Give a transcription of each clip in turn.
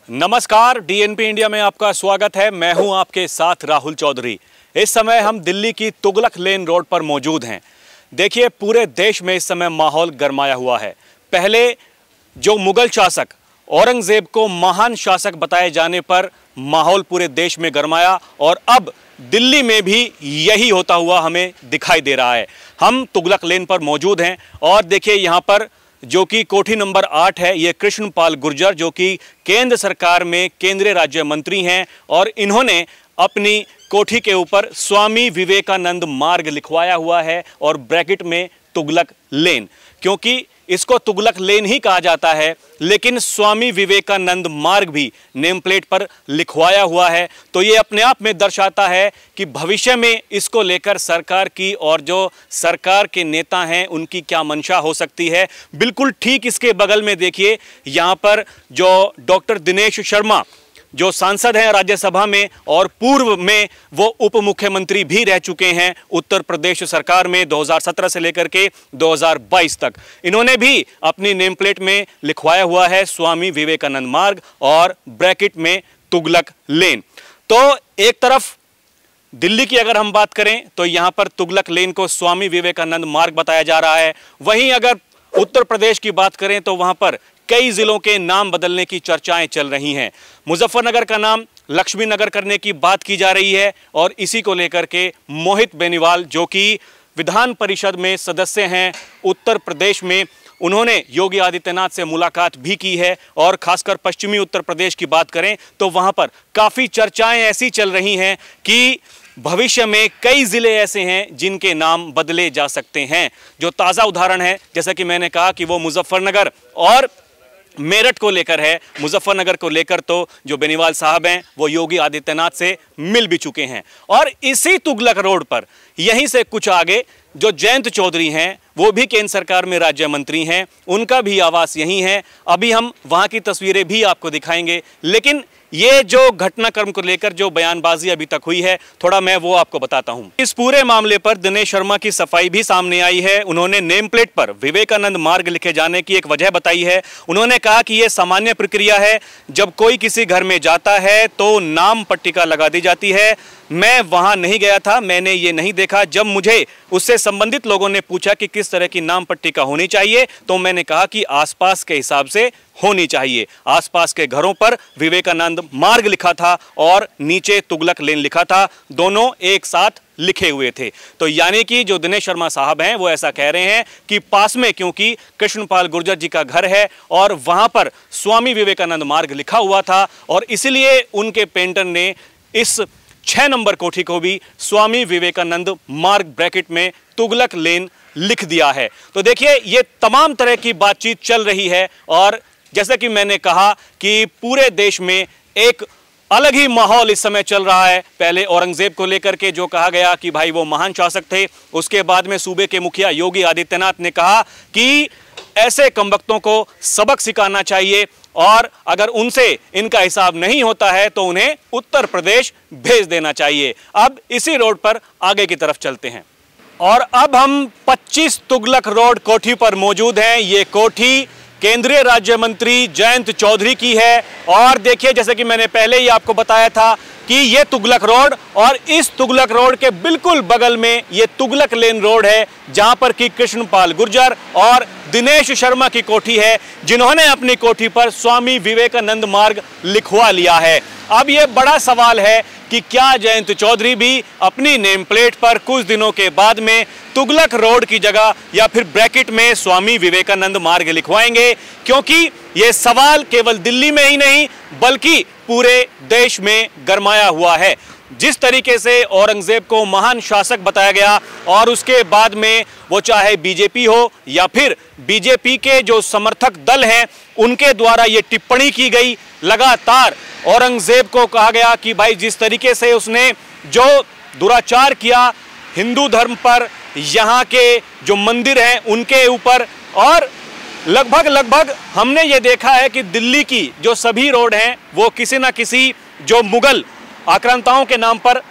नमस्कार, DNP India में आपका स्वागत है। मैं हूं आपके साथ राहुल चौधरी। इस समय हम दिल्ली की तुगलक लेन रोड पर मौजूद हैं। देखिए, पूरे देश में इस समय माहौल गरमाया हुआ है। पहले जो मुगल शासक औरंगजेब को महान शासक बताए जाने पर माहौल पूरे देश में गरमाया और अब दिल्ली में भी यही होता हुआ हमें दिखाई दे रहा है। हम तुगलक लेन पर मौजूद हैं और देखिए यहाँ पर जो कि कोठी नंबर 8 है, ये कृष्णपाल गुर्जर जो कि केंद्र सरकार में केंद्रीय राज्य मंत्री हैं और इन्होंने अपनी कोठी के ऊपर स्वामी विवेकानंद मार्ग लिखवाया हुआ है और ब्रैकेट में तुगलक लेन, क्योंकि इसको तुगलक लेन ही कहा जाता है, लेकिन स्वामी विवेकानंद मार्ग भी नेम प्लेट पर लिखवाया हुआ है। तो ये अपने आप में दर्शाता है कि भविष्य में इसको लेकर सरकार की और जो सरकार के नेता हैं उनकी क्या मंशा हो सकती है। बिल्कुल ठीक इसके बगल में देखिए, यहाँ पर जो डॉक्टर दिनेश शर्मा जो सांसद हैं राज्यसभा में और पूर्व में वो उप मुख्यमंत्री भी रह चुके हैं उत्तर प्रदेश सरकार में 2017 से लेकर के 2022 तक, इन्होंने भी अपनी नेम प्लेट में लिखवाया हुआ है स्वामी विवेकानंद मार्ग और ब्रैकेट में तुगलक लेन। तो एक तरफ दिल्ली की अगर हम बात करें तो यहाँ पर तुगलक लेन को स्वामी विवेकानंद मार्ग बताया जा रहा है। वहीं अगर उत्तर प्रदेश की बात करें तो वहाँ पर कई जिलों के नाम बदलने की चर्चाएं चल रही हैं। मुजफ्फरनगर का नाम लक्ष्मी नगर करने की बात की जा रही है और इसी को लेकर के मोहित बेनीवाल जो कि विधान परिषद में सदस्य हैं उत्तर प्रदेश में, उन्होंने योगी आदित्यनाथ से मुलाकात भी की है और खासकर पश्चिमी उत्तर प्रदेश की बात करें तो वहां पर काफ़ी चर्चाएं ऐसी चल रही हैं कि भविष्य में कई ज़िले ऐसे हैं जिनके नाम बदले जा सकते हैं। जो ताज़ा उदाहरण है, जैसा कि मैंने कहा कि वो मुजफ्फरनगर और मेरठ को लेकर है। मुजफ्फरनगर को लेकर तो जो बेनीवाल साहब हैं वो योगी आदित्यनाथ से मिल भी चुके हैं और इसी तुगलक रोड पर यहीं से कुछ आगे जो जयंत चौधरी हैं वो भी केंद्र सरकार में राज्य मंत्री हैं, उनका भी आवास यहीं है। अभी हम वहाँ की तस्वीरें भी आपको दिखाएंगे, लेकिन ये जो घटनाक्रम को लेकर जो बयानबाजी अभी तक हुई है थोड़ा मैं वो आपको बताता हूं। इस पूरे मामले पर दिनेश शर्मा की सफाई भी सामने आई है। उन्होंने नेम प्लेट पर विवेकानंद मार्ग लिखे जाने की एक वजह बताई है। उन्होंने कहा कि यह सामान्य प्रक्रिया है, जब कोई किसी घर में जाता है तो नाम पट्टिका लगा दी जाती है। मैं वहां नहीं गया था, मैंने ये नहीं देखा। जब मुझे उससे संबंधित लोगों ने पूछा कि किस तरह की नाम पट्टिका होनी चाहिए तो मैंने कहा कि आसपास के हिसाब से होनी चाहिए। आसपास के घरों पर विवेकानंद मार्ग लिखा था और नीचे तुगलक लेन लिखा था, दोनों एक साथ लिखे हुए थे। तो यानी कि जो दिनेश शर्मा साहब हैं वो ऐसा कह रहे हैं कि पास में क्योंकि कृष्णपाल गुर्जर जी का घर है और वहां पर स्वामी विवेकानंद मार्ग लिखा हुआ था और इसलिए उनके पेंटर ने इस 6 नंबर कोठी को भी स्वामी विवेकानंद मार्ग ब्रैकेट में तुगलक लेन लिख दिया है। तो देखिए, ये तमाम तरह की बातचीत चल रही है और जैसा कि मैंने कहा कि पूरे देश में एक अलग ही माहौल इस समय चल रहा है। पहले औरंगजेब को लेकर के जो कहा गया कि भाई वो महान शासक थे, उसके बाद में सूबे के मुखिया योगी आदित्यनाथ ने कहा कि ऐसे कमबख्तों को सबक सिखाना चाहिए और अगर उनसे इनका हिसाब नहीं होता है तो उन्हें उत्तर प्रदेश भेज देना चाहिए। अब इसी रोड पर आगे की तरफ चलते हैं और अब हम 25 तुगलक रोड कोठी पर मौजूद हैं। ये कोठी केंद्रीय राज्य मंत्री जयंत चौधरी की है और देखिए, जैसे कि मैंने पहले ही आपको बताया था कि ये तुगलक रोड और इस तुगलक रोड के बिल्कुल बगल में ये तुगलक लेन रोड है जहां पर कि कृष्णपाल गुर्जर और दिनेश शर्मा की कोठी है, जिन्होंने अपनी कोठी पर स्वामी विवेकानंद मार्ग लिखवा लिया है। अब ये बड़ा सवाल है कि क्या जयंत चौधरी भी अपनी नेम प्लेट पर कुछ दिनों के बाद में तुगलक रोड की जगह या फिर ब्रैकेट में स्वामी विवेकानंद मार्ग लिखवाएंगे, क्योंकि ये सवाल केवल दिल्ली में ही नहीं बल्कि पूरे देश में गरमाया हुआ है। जिस तरीके से औरंगजेब को महान शासक बताया गया और उसके बाद में वो चाहे बीजेपी हो या फिर बीजेपी के जो समर्थक दल हैं उनके द्वारा ये टिप्पणी की गई, लगातार औरंगजेब को कहा गया कि भाई जिस तरीके से उसने जो दुराचार किया हिंदू धर्म पर, यहाँ के जो मंदिर हैं उनके ऊपर, और लगभग हमने ये देखा है कि दिल्ली की जो सभी रोड हैं वो किसी ना किसी जो मुगल आक्रांताओं के नाम पर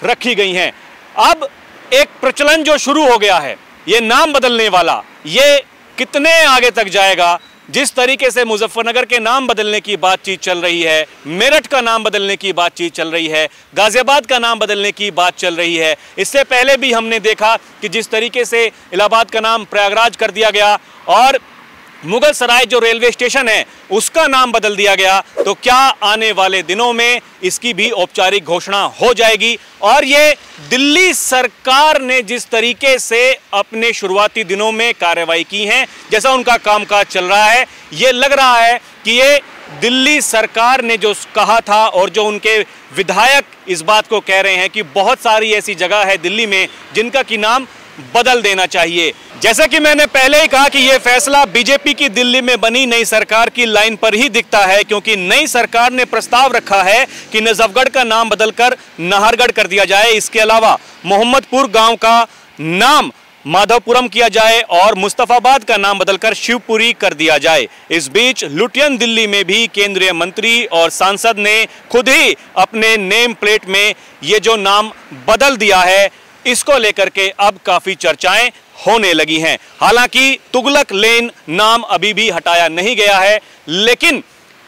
रखी गई हैं। अब एक प्रचलन जो शुरू हो गया है ये नाम बदलने वाला, ये कितने आगे तक जाएगा जिस तरीके से मुजफ्फरनगर के नाम बदलने की बातचीत चल रही है, मेरठ का नाम बदलने की बातचीत चल रही है, गाजियाबाद का नाम बदलने की बात चल रही है, इससे पहले भी हमने देखा कि जिस तरीके से इलाहाबाद का नाम प्रयागराज कर दिया गया और मुगल सराय जो रेलवे स्टेशन है उसका नाम बदल दिया गया, तो क्या आने वाले दिनों में इसकी भी औपचारिक घोषणा हो जाएगी? और ये दिल्ली सरकार ने जिस तरीके से अपने शुरुआती दिनों में कार्रवाई की है, जैसा उनका कामकाज चल रहा है, ये लग रहा है कि ये दिल्ली सरकार ने जो कहा था और जो उनके विधायक इस बात को कह रहे हैं कि बहुत सारी ऐसी जगह है दिल्ली में जिनका कि नाम बदल देना चाहिए। जैसा कि मैंने पहले ही कहा कि यह फैसला बीजेपी की दिल्ली में बनी नई सरकार की लाइन पर ही दिखता है, क्योंकि नई सरकार ने प्रस्ताव रखा है कि नजफगढ़ का नाम बदलकर नाहरगढ़ कर दिया जाए। इसके अलावा मोहम्मदपुर गांव का नाम माधवपुरम किया जाए और मुस्तफाबाद का नाम बदलकर शिवपुरी कर दिया जाए। इस बीच लुटियन दिल्ली में भी केंद्रीय मंत्री और सांसद ने खुद ही अपने नेम प्लेट में ये जो नाम बदल दिया है, इसको लेकर के अब काफी चर्चाएं होने लगी हैं। हालांकि तुगलक लेन नाम अभी भी हटाया नहीं गया है, लेकिन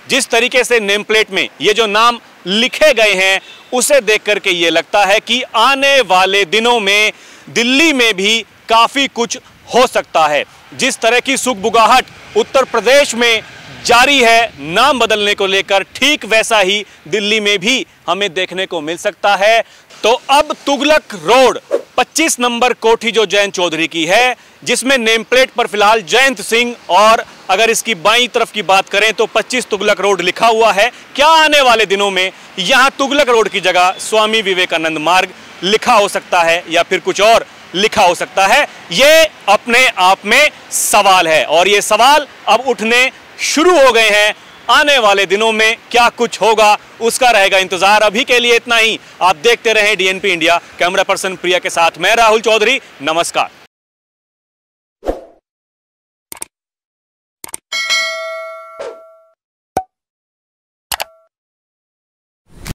जिस तरीके से नेम प्लेट में ये जो नाम लिखे गए हैं उसे देख करके ये लगता है कि आने वाले दिनों में दिल्ली में भी काफी कुछ हो सकता है। जिस तरह की सुगबुगाहट उत्तर प्रदेश में जारी है नाम बदलने को लेकर, ठीक वैसा ही दिल्ली में भी हमें देखने को मिल सकता है। तो अब तुगलक रोड 25 नंबर कोठी जो जयंत चौधरी की है, जिसमें नेम प्लेट पर फिलहाल जयंत सिंह और अगर इसकी बाईं तरफ की बात करें तो 25 तुगलक रोड लिखा हुआ है, क्या आने वाले दिनों में यहां तुगलक रोड की जगह स्वामी विवेकानंद मार्ग लिखा हो सकता है या फिर कुछ और लिखा हो सकता है? ये अपने आप में सवाल है और ये सवाल अब उठने शुरू हो गए हैं। आने वाले दिनों में क्या कुछ होगा उसका रहेगा इंतजार। अभी के लिए इतना ही। आप देखते रहें DNP इंडिया। कैमरा पर्सन प्रिया के साथ मैं राहुल चौधरी, नमस्कार।